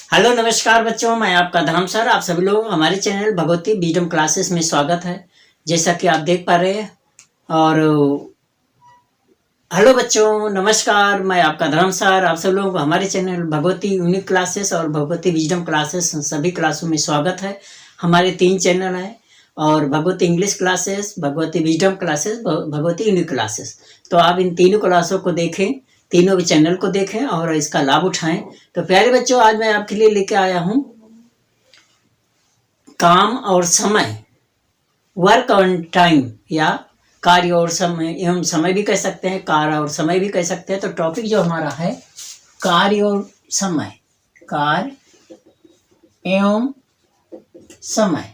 Hello नमस्कार बच्चों, मैं आपका धाम सर। आप सभी लोग हमारे चैनल भगवती विजडम क्लासेस में स्वागत है। जैसा कि आप देख पा रहे हैं। और हेलो बच्चों, नमस्कार, मैं आपका धर्म सर। आप सब लोग हमारे चैनल भगवती यूनिक क्लासेस और भगवती विजडम क्लासेस सभी क्लासों में स्वागत है। हमारे 3 चैनल हैं और Bhagwati English classes, Bhagwati wisdom classes, Bhagwati unique classes. तो आप इन तीनों क्लासों को देखें, तीनों चैनल को देखें और इसका लाभ उठाएं। तो प्यारे बच्चों, आज मैं आपके लिए लेके आया हूँ काम और समय, वर्क ऑन टाइम, या कार्य और समय एवं समय भी कह सकते हैं, कार्य और समय भी कह सकते हैं। तो टॉपिक जो हमारा है कार्य और समय, कार्य एवं समय।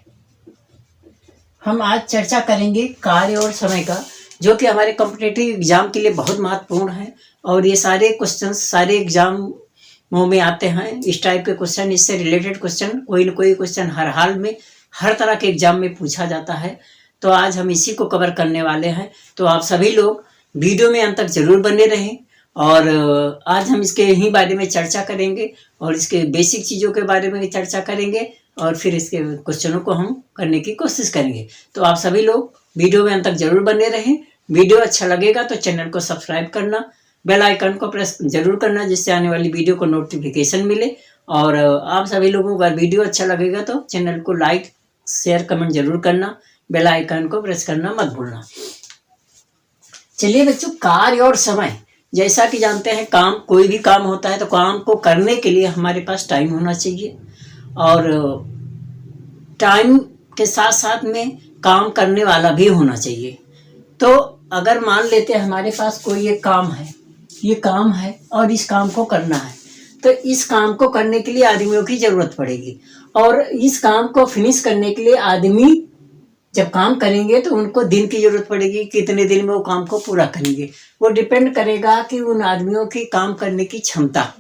हम आज चर्चा करेंगे कार्य और समय का, जो कि हमारे कॉम्पिटिटिव एग्जाम के लिए बहुत महत्वपूर्ण है। और ये सारे क्वेश्चन सारे एग्जामों में आते हैं। इस टाइप के क्वेश्चन, इससे रिलेटेड क्वेश्चन, कोई न कोई क्वेश्चन हर हाल में, हर तरह के एग्जाम में पूछा जाता है। तो आज हम इसी को कवर करने वाले हैं। तो आप सभी लोग वीडियो में अंत तक जरूर बने रहें। और आज हम इसके ही बारे में चर्चा करेंगे और इसके बेसिक चीज़ों के बारे में चर्चा करेंगे और फिर इसके क्वेश्चनों को हम करने की कोशिश करेंगे। तो आप सभी लोग वीडियो में अंत तक जरूर बने रहें। वीडियो अच्छा लगेगा तो चैनल को सब्सक्राइब करना, बेल आइकन को प्रेस जरूर करना, जिससे आने वाली वीडियो को नोटिफिकेशन मिले। और आप सभी लोगों को अगर वीडियो अच्छा लगेगा तो चैनल को लाइक, शेयर, कमेंट जरूर करना, बेल आइकन को प्रेस करना मत भूलना। चलिए बच्चों, कार्य और समय, जैसा कि जानते हैं, काम, कोई भी काम होता है तो काम को करने के लिए हमारे पास टाइम होना चाहिए। और टाइम के साथ साथ में काम करने वाला भी होना चाहिए। तो अगर मान लेते हैं हमारे पास कोई एक काम है, ये काम है और इस काम को करना है, तो इस काम को करने के लिए आदमियों की जरूरत पड़ेगी। और इस काम को फिनिश करने के लिए आदमी जब काम करेंगे तो उनको दिन की जरूरत पड़ेगी, कितने दिन में वो काम को पूरा करेंगे। वो डिपेंड करेगा कि उन आदमियों की काम करने की क्षमता।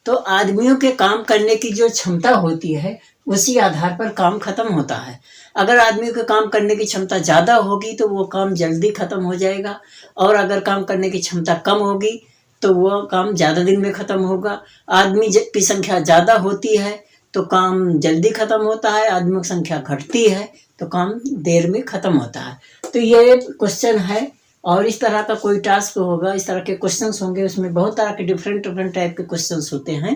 तो आदमियों के काम करने की जो क्षमता होती है, उसी आधार पर काम खत्म होता है। अगर आदमियों के काम करने की क्षमता ज़्यादा होगी तो वो काम जल्दी खत्म हो जाएगा, और अगर काम करने की क्षमता कम होगी तो वो काम ज़्यादा दिन में खत्म होगा। आदमी की संख्या ज़्यादा होती है तो काम जल्दी खत्म होता है, आदमियों की संख्या घटती है तो काम देर में खत्म होता है। तो ये क्वेश्चन है। और इस तरह का कोई टास्क होगा, इस तरह के क्वेश्चंस होंगे, उसमें बहुत तरह के डिफरेंट टाइप के क्वेश्चंस होते हैं।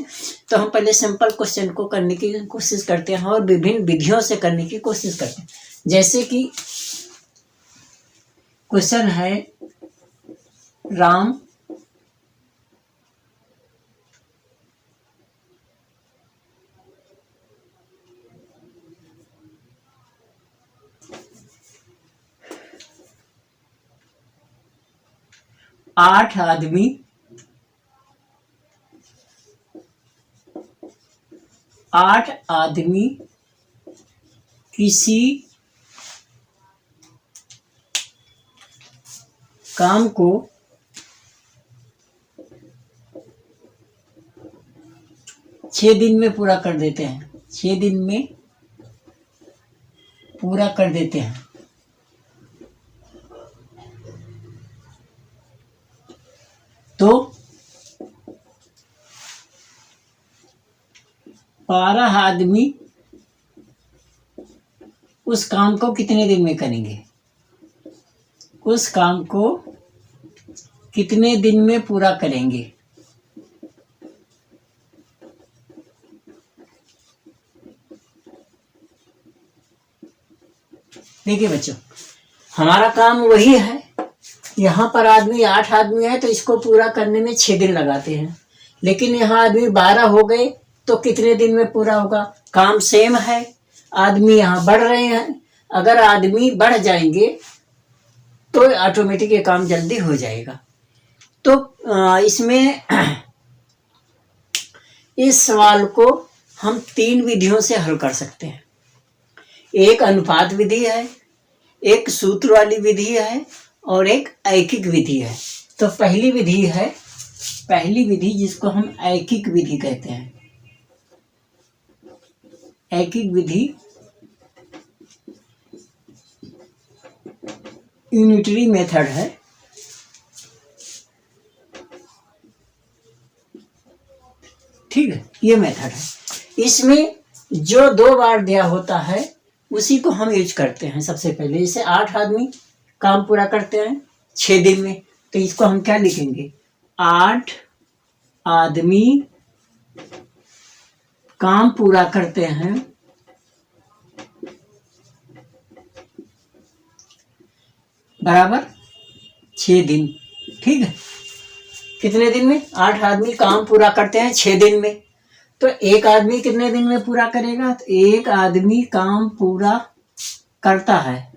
तो हम पहले सिंपल क्वेश्चन को करने की कोशिश करते हैं और विभिन्न विधियों से करने की कोशिश करते हैं। जैसे कि क्वेश्चन है, राम आठ आदमी किसी काम को 6 दिन में पूरा कर देते हैं। 6 दिन में पूरा कर देते हैं। तो 12 आदमी उस काम को कितने दिन में करेंगे? उस काम को कितने दिन में पूरा करेंगे? देखिए बच्चों, हमारा काम वही है। यहाँ पर आदमी 8 आदमी है तो इसको पूरा करने में 6 दिन लगाते हैं। लेकिन यहाँ आदमी 12 हो गए तो कितने दिन में पूरा होगा? काम सेम है, आदमी यहाँ बढ़ रहे हैं। अगर आदमी बढ़ जाएंगे तो ऑटोमेटिक ये काम जल्दी हो जाएगा। तो इसमें इस सवाल को हम 3 विधियों से हल कर सकते हैं। एक अनुपात विधि है, एक सूत्र वाली विधि है और एक ऐकिक विधि है। तो पहली विधि जिसको हम ऐकिक विधि कहते हैं। ऐकिक विधि यूनिटरी मेथड है। ठीक है। ये मेथड है। इसमें जो 2 बार दिया होता है उसी को हम यूज करते हैं। सबसे पहले जैसे 8 आदमी काम पूरा करते हैं 6 दिन में, तो इसको हम क्या लिखेंगे, 8 आदमी काम पूरा करते हैं बराबर 6 दिन। ठीक है, कितने दिन में, 8 आदमी काम पूरा करते हैं 6 दिन में। तो एक आदमी कितने दिन में पूरा करेगा, तो एक आदमी काम पूरा करता है,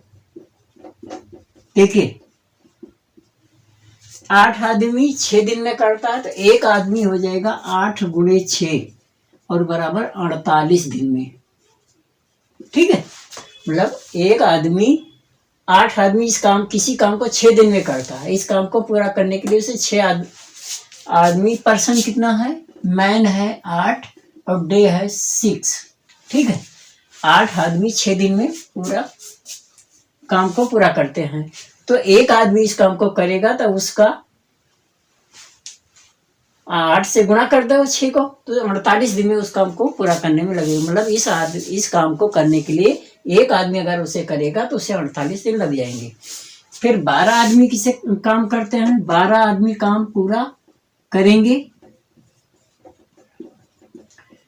देखिए 8 आदमी 6 दिन में करता है, तो एक आदमी हो जाएगा 8 गुणे 6 और बराबर 48 दिन में। ठीक है, मतलब एक आदमी 8 आदमी इस काम, किसी काम को 6 दिन में करता है। इस काम को पूरा करने के लिए उसे 6 आदमी, पर्सन कितना है, मैन है 8 और डे है 6। ठीक है, 8 आदमी 6 दिन में पूरा काम को पूरा करते हैं। तो एक आदमी इस काम को करेगा तो उसका 8 से गुणा कर दो 6 को, तो 48 दिन में उस काम को पूरा करने में लगेगा। मतलब इस काम को करने के लिए एक आदमी अगर उसे करेगा तो उसे 48 दिन लग जाएंगे। फिर 12 आदमी किसे काम करते हैं, 12 आदमी काम पूरा करेंगे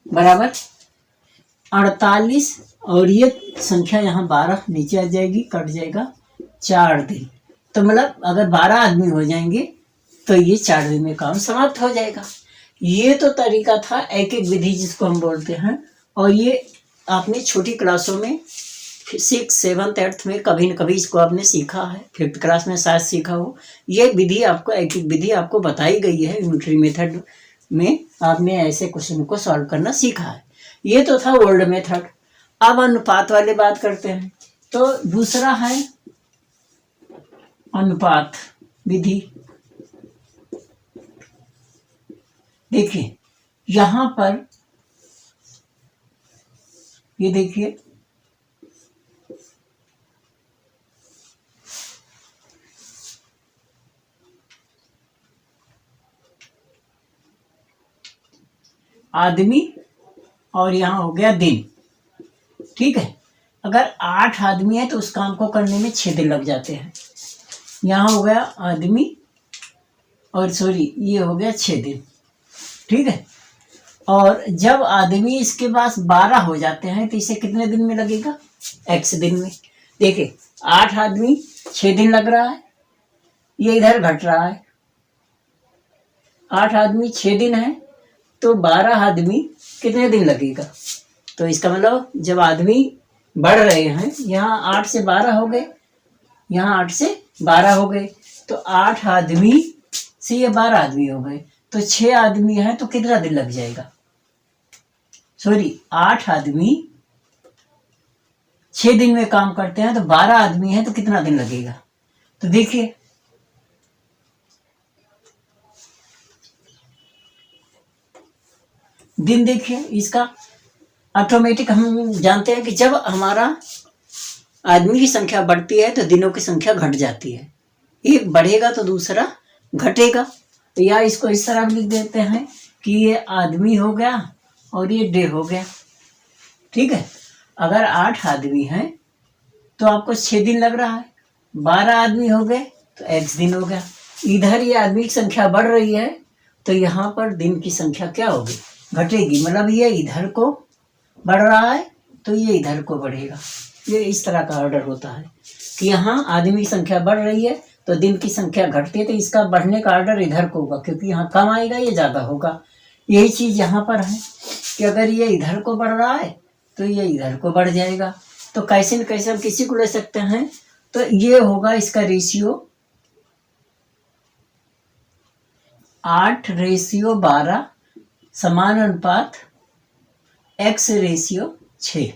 बराबर 48, और ये संख्या यहाँ 12 नीचे आ जाएगी, कट जाएगा 4 दिन। तो मतलब अगर 12 आदमी हो जाएंगे तो ये 4 दिन में काम समाप्त हो जाएगा। ये तो तरीका था एक एक विधि जिसको हम बोलते हैं, और ये आपने छोटी क्लासों में 6, 7, 8 में कभी न कभी इसको आपने सीखा है, 5th क्लास में शायद सीखा हो। ये विधि आपको, एक एक विधि आपको बताई गई है यूनिटरी मेथड में, आपने ऐसे क्वेश्चन को सॉल्व करना सीखा है। ये तो था ओल्ड मेथड। अब अनुपात वाले बात करते हैं। तो दूसरा है अनुपात विधि। देखिए यहां पर ये देखिए आदमी और यहाँ हो गया दिन। ठीक है, अगर 8 आदमी है तो उस काम को करने में 6 दिन लग जाते हैं। यहाँ हो गया आदमी और सॉरी ये हो गया 6 दिन। ठीक है, और जब आदमी इसके पास 12 हो जाते हैं तो इसे कितने दिन में लगेगा, x दिन में। देखिए 8 आदमी 6 दिन लग रहा है, ये इधर घट रहा है। 8 आदमी 6 दिन है तो 12 आदमी कितने दिन लगेगा, तो इसका मतलब जब आदमी बढ़ रहे हैं, यहाँ 8 से 12 हो गए, यहाँ 8 से 12 हो गए, तो 8 आदमी से ये 12 आदमी हो गए, तो 6 आदमी है तो कितना दिन लग जाएगा, सॉरी 8 आदमी 6 दिन में काम करते हैं तो 12 आदमी है तो कितना दिन लगेगा। तो देखिए दिन, देखिए इसका ऑटोमेटिक हम जानते हैं कि जब हमारा आदमी की संख्या बढ़ती है तो दिनों की संख्या घट जाती है। एक बढ़ेगा तो दूसरा घटेगा। या इसको इस तरह लिख देते हैं कि ये आदमी हो गया और ये डे हो गया। ठीक है, अगर 8 आदमी हैं तो आपको 6 दिन लग रहा है, 12 आदमी हो गए तो x दिन हो गया। इधर ये आदमी की संख्या बढ़ रही है तो यहाँ पर दिन की संख्या क्या होगी, घटेगी। मतलब ये इधर को बढ़ रहा है तो ये इधर को बढ़ेगा। ये इस तरह का ऑर्डर होता है कि यहाँ आदमी की संख्या बढ़ रही है तो दिन की संख्या घटती है, तो इसका बढ़ने का ऑर्डर इधर को होगा, क्योंकि यहाँ कम आएगा ये ज़्यादा होगा। यही चीज़ यहाँ पर है कि अगर ये इधर को बढ़ रहा है तो ये इधर को बढ़ जाएगा। तो कैसे न कैसे हम किसी को ले सकते हैं, तो ये होगा इसका रेशियो 8:12 समान अनुपात x/6।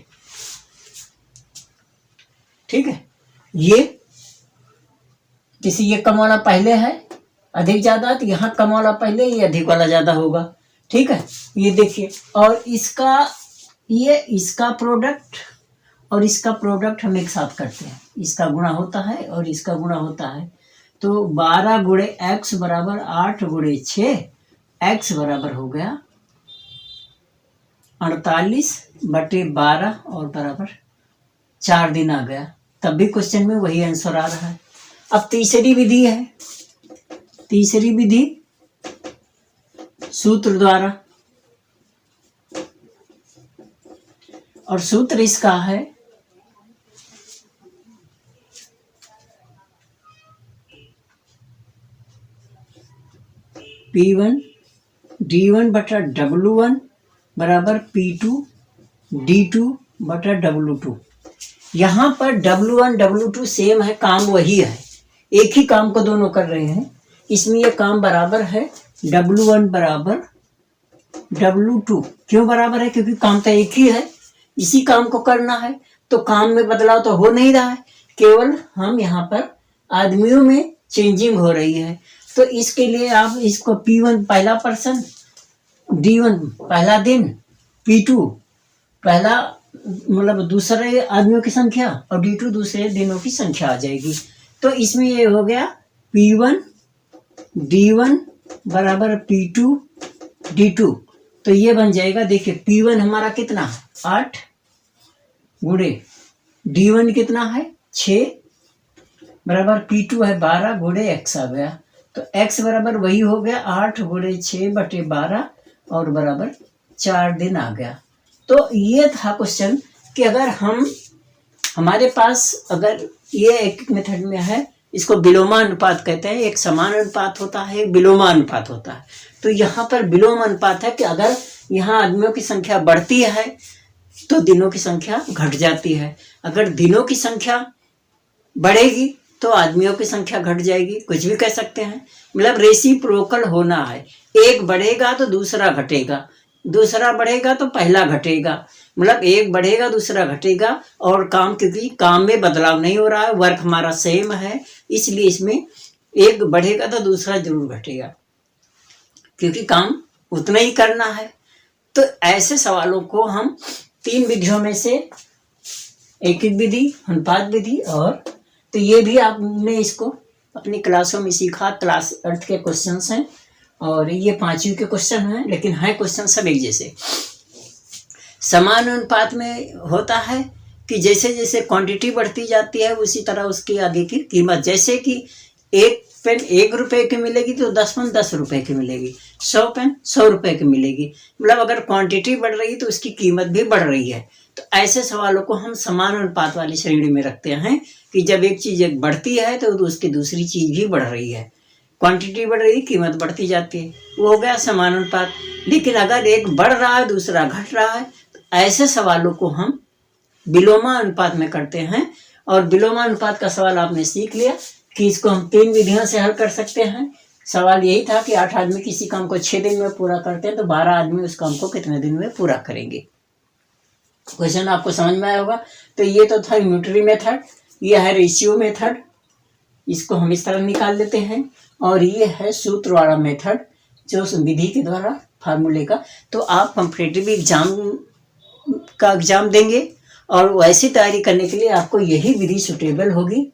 ठीक है, ये किसी ये कम वाला पहले है अधिक ज्यादा, तो यहाँ कम वाला पहले, ये अधिक वाला ज्यादा होगा। ठीक है, ये देखिए, और इसका प्रोडक्ट और इसका प्रोडक्ट हम एक साथ करते हैं। इसका गुणा होता है और इसका गुणा होता है, तो 12 गुणे x बराबर 8 गुणे 6, x बराबर हो गया 48/12 और बराबर 4 दिन आ गया। तब भी क्वेश्चन में वही आंसर आ रहा है। अब तीसरी विधि है, तीसरी विधि सूत्र द्वारा, और सूत्र इसका है P1 D1/W1 बराबर P2 D2/W2। यहाँ पर W1 W2 सेम है, काम वही है, एक ही काम को दोनों कर रहे हैं। इसमें यह काम बराबर है W1 बराबर W2। क्यों बराबर है? क्योंकि काम तो एक ही है, इसी काम को करना है, तो काम में बदलाव तो हो नहीं रहा है, केवल हम यहाँ पर आदमियों में चेंजिंग हो रही है। तो इसके लिए आप इसको P1 पहला पर्सन, D1 पहला दिन, P2 पहला मतलब दूसरे आदमियों की संख्या और D2 दूसरे दिनों की संख्या आ जाएगी। तो इसमें ये हो गया P1 D1 बराबर P2 D2। तो ये बन जाएगा, देखिए P1 हमारा कितना 8 गुणे D1 कितना है 6 बराबर P2 है 12 गुणे x आ गया। तो x बराबर वही हो गया 8 गुणे 6/12 और बराबर 4 दिन आ गया। तो ये था क्वेश्चन कि अगर हमारे पास अगर ये एक मेथड में है, इसको विलोमानुपात कहते हैं। एक समानुपात होता है, एक विलोमानुपात होता है। तो यहाँ पर विलोमानुपात है कि अगर यहाँ आदमियों की संख्या बढ़ती है तो दिनों की संख्या घट जाती है, अगर दिनों की संख्या बढ़ेगी तो आदमियों की संख्या घट जाएगी, कुछ भी कह सकते हैं। मतलब रेसिप्रोकल होना है, एक बढ़ेगा तो दूसरा घटेगा, दूसरा बढ़ेगा तो पहला घटेगा, मतलब एक बढ़ेगा दूसरा घटेगा। और काम, क्योंकि काम में बदलाव नहीं हो रहा है, वर्क हमारा सेम है, इसलिए इसमें एक बढ़ेगा तो दूसरा जरूर घटेगा, क्योंकि काम उतना ही करना है। तो ऐसे सवालों को हम 3 विधियों में से एक विधि, अनुपात विधि, और तो ये भी आपने इसको अपनी क्लासों में सीखा। क्लास 8 के क्वेश्चंस हैं और ये 5वीं के क्वेश्चन हैं, लेकिन है क्वेश्चन सब एक जैसे। समान अनुपात में होता है कि जैसे जैसे क्वांटिटी बढ़ती जाती है उसी तरह उसकी आगे की कीमत, जैसे कि एक पेन 1 रुपए की मिलेगी तो 10 पेन 10 रुपए की मिलेगी, 100 पेन 100 रुपए की मिलेगी। मतलब अगर क्वांटिटी बढ़ रही है तो उसकी कीमत भी बढ़ रही है। तो ऐसे सवालों को हम समान अनुपात वाली श्रेणी में रखते हैं कि जब एक चीज़ बढ़ती है तो उसकी दूसरी चीज़ भी बढ़ रही है, क्वांटिटी बढ़ रही है, कीमत बढ़ती जाती है, वो हो गया समान अनुपात। लेकिन अगर एक बढ़ रहा है दूसरा घट रहा है, तो ऐसे सवालों को हम विलोमानुपात में करते हैं। और विलोमानुपात का सवाल आपने सीख लिया कि इसको हम 3 विधियों से हल कर सकते हैं। सवाल यही था कि 8 आदमी किसी काम को 6 दिन में पूरा करते हैं तो 12 आदमी उस काम को कितने दिन में पूरा करेंगे। क्वेश्चन आपको समझ में आया होगा। तो ये तो था यूनिटरी मेथड, ये है रेशियो मेथड, इसको हम इस तरह निकाल लेते हैं। और ये है सूत्र वाला मेथड, जो विधि के द्वारा फार्मूले का। तो आप कॉम्पिटिटिव एग्जाम देंगे और वैसी तैयारी करने के लिए आपको यही विधि सुटेबल होगी,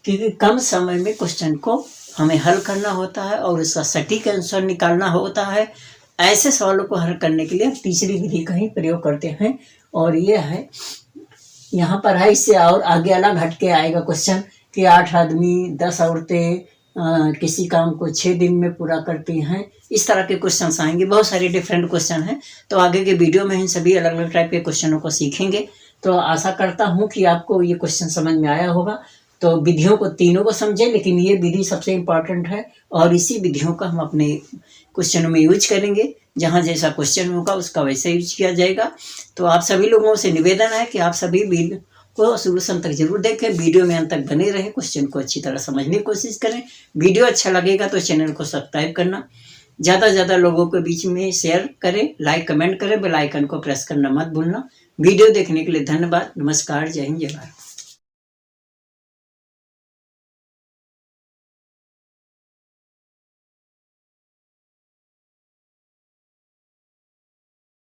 क्योंकि कम समय में क्वेश्चन को हमें हल करना होता है और उसका सटीक आंसर निकालना होता है। ऐसे सवालों को हल करने के लिए तीसरी विधि का ही प्रयोग करते हैं। और ये है यहाँ पर है, इससे और आगे अलग हट के आएगा क्वेश्चन कि 8 आदमी 10 औरतें किसी काम को 6 दिन में पूरा करती हैं। इस तरह के क्वेश्चन आएंगे, बहुत सारे डिफरेंट क्वेश्चन हैं। तो आगे के वीडियो में इन सभी अलग अलग टाइप के क्वेश्चनों को सीखेंगे। तो आशा करता हूँ कि आपको ये क्वेश्चन समझ में आया होगा। तो विधियों को तीनों को समझें, लेकिन ये विधि सबसे इम्पॉर्टेंट है और इसी विधियों का हम अपने क्वेश्चनों में यूज करेंगे। जहाँ जैसा क्वेश्चन होगा उसका वैसे यूज किया जाएगा। तो आप सभी लोगों से निवेदन है कि आप सभी वीडियो को शुरू तक जरूर देखें, वीडियो में अंत तक बने रहें, क्वेश्चन को अच्छी तरह समझने की कोशिश करें। वीडियो अच्छा लगेगा तो चैनल को सब्सक्राइब करना, ज़्यादा से ज़्यादा लोगों के बीच में शेयर करें, लाइक कमेंट करें, बेल आइकन को प्रेस करना मत भूलना। वीडियो देखने के लिए धन्यवाद। नमस्कार, जय हिंद, जय भारत।